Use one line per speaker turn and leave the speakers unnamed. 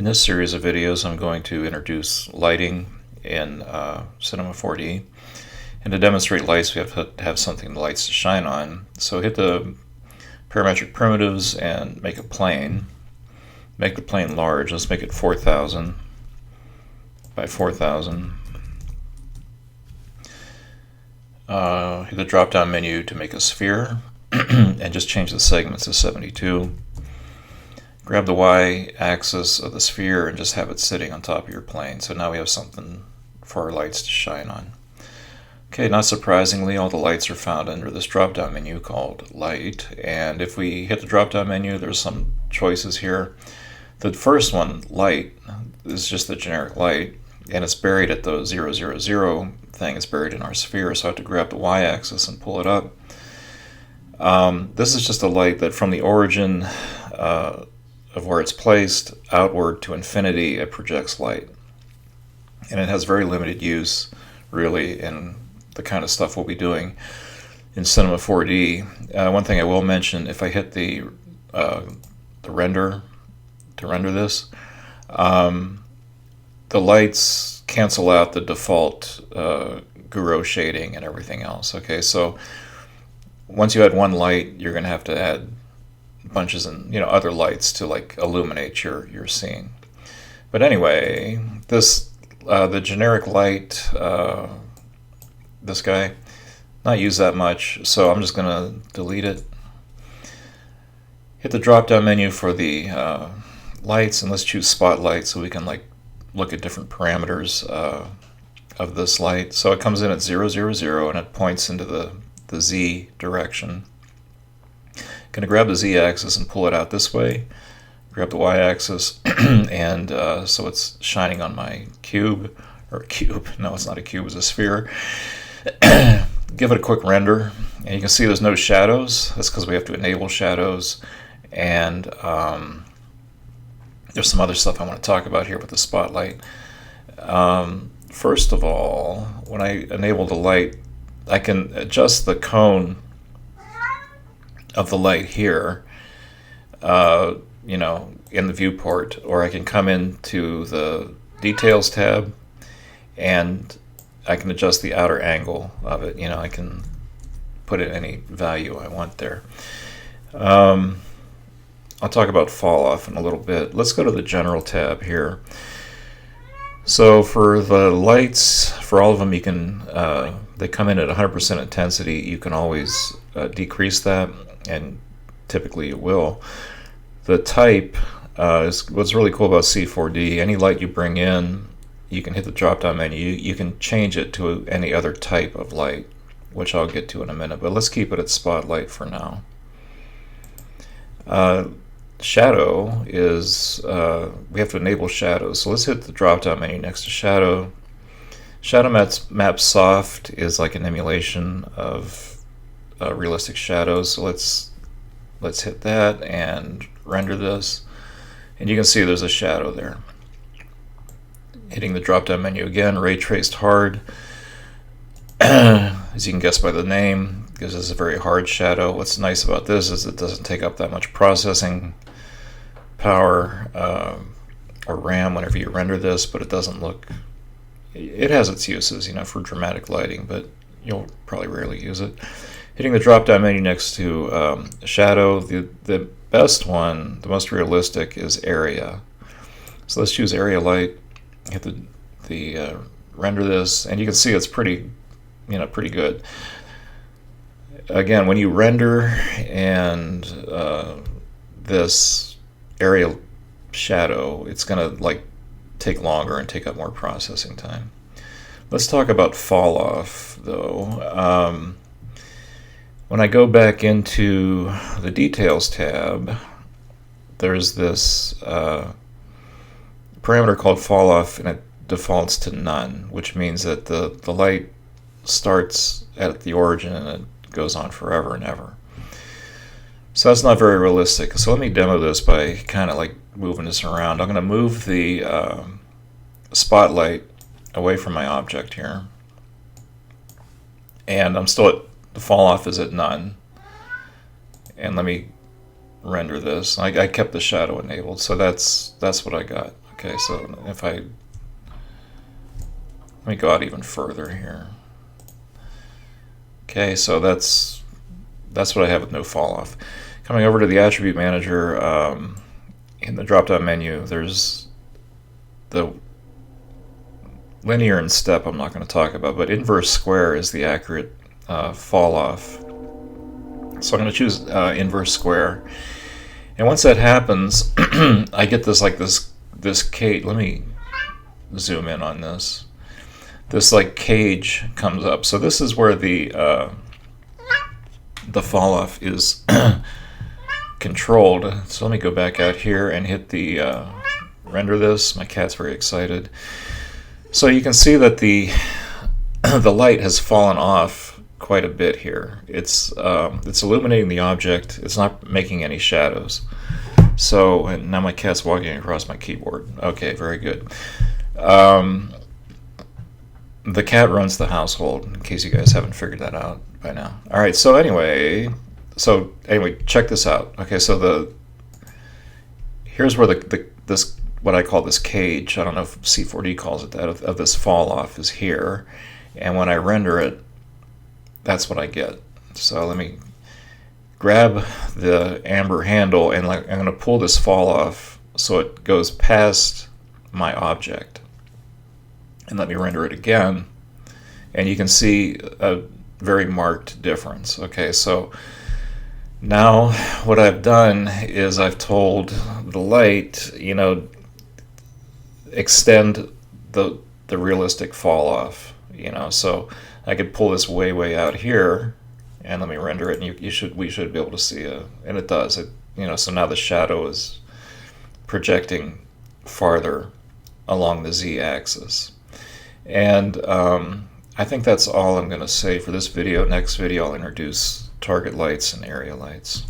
In this series of videos, I'm going to introduce lighting in Cinema 4D. And to demonstrate lights, we have to have something the lights to shine on. So hit the parametric primitives and make a plane. Make the plane large. Let's make it 4,000 by 4,000. Hit the drop-down menu to make a sphere and just change the segments to 72. Grab the y-axis of the sphere and just have it sitting on top of your plane. So now we have something for our lights to shine on. Okay, not surprisingly, all the lights are found under this drop-down menu called Light. And if we hit the drop-down menu, there's some choices here. The first one, Light, is just the generic light, and it's buried at the 000 thing. It's buried in our sphere, so I have to grab the y-axis and pull it up. This is just a light that from the origin of where it's placed outward to infinity, it projects light. And it has very limited use, really, in the kind of stuff we'll be doing in Cinema 4D. One thing I will mention, if I hit the render to render this, the lights cancel out the default Guru shading and everything else. Okay, so once you add one light, you're going to have to add bunches and other lights to like illuminate your scene. But anyway, this the generic light, this guy, not used that much, so I'm just gonna delete it. Hit the drop down menu for the lights, and let's choose spotlight so we can like look at different parameters of this light. So it comes in at 000 and it points into the Z direction. Going to grab the z-axis and pull it out this way. Grab the y-axis, and so it's shining on my cube, or cube. No, it's not a cube; it's a sphere. Give it a quick render, and you can see there's no shadows. That's because we have to enable shadows, and there's some other stuff I want to talk about here with the spotlight. First of all, when I enable the light, I can adjust the cone of the light here, in the viewport, or I can come into the details tab and I can adjust the outer angle of it. I can put in any value I want there. I'll talk about fall off in a little bit. Let's go to the general tab here. So for the lights, for all of them, you can they come in at 100% intensity. You can always decrease that, and typically it will. The type is what's really cool about c4d. Any light you bring in, you can hit the drop down menu. You can change it to any other type of light, which I'll get to in a minute, but let's keep it at spotlight for now. Shadow is, we have to enable shadows, so let's hit the drop down menu next to shadow. Shadow map soft is like an emulation of realistic shadows, so let's hit that and render this, and you can see there's a shadow there. Hitting the drop down menu again, ray traced hard, as you can guess by the name, gives us a very hard shadow. What's nice about this is it doesn't take up that much processing power or RAM whenever you render this, but it doesn't look, it has its uses, for dramatic lighting, but you'll probably rarely use it. Hitting the drop down menu next to shadow, the best one, the most realistic, is area. So let's choose area light, hit the render this, and you can see it's pretty good. Again, when you render and this area shadow, it's gonna like take longer and take up more processing time. Let's talk about fall off though. When I go back into the details tab, there's this parameter called fall off, and it defaults to none, which means that the light starts at the origin and it goes on forever and ever. So that's not very realistic. So let me demo this by kind of like moving this around. I'm going to move the spotlight away from my object here, and I'm still at the fall off is at none, and let me render this. I kept the shadow enabled, so that's what I got. Okay, so if let me go out even further here. Okay, so that's what I have with no fall off. Coming over to the attribute manager, in the drop-down menu, there's the linear and step I'm not going to talk about, but inverse square is the accurate fall off. So I'm going to choose inverse square, and once that happens, I get this cage. Let me zoom in on this. This like cage comes up. So this is where the fall off is controlled. So let me go back out here and hit the render this. My cat's very excited. So you can see that the light has fallen off quite a bit here. It's illuminating the object. It's not making any shadows. So, and now my cat's walking across my keyboard. Okay, very good. The cat runs the household, in case you guys haven't figured that out by now. All right, so anyway, check this out. Okay, so here's where this what I call this cage, I don't know if c4d calls it that, of this fall off is here, and when I render it, that's what I get. So let me grab the amber handle, and I'm going to pull this fall off so it goes past my object, and let me render it again, and you can see a very marked difference. Okay, so now what I've done is I've told the light, extend the realistic fall off, so I could pull this way out here, and let me render it, and we should be able to see and it does. So now the shadow is projecting farther along the z-axis. And I think that's all I'm going to say for this video. Next video I'll introduce target lights and area lights.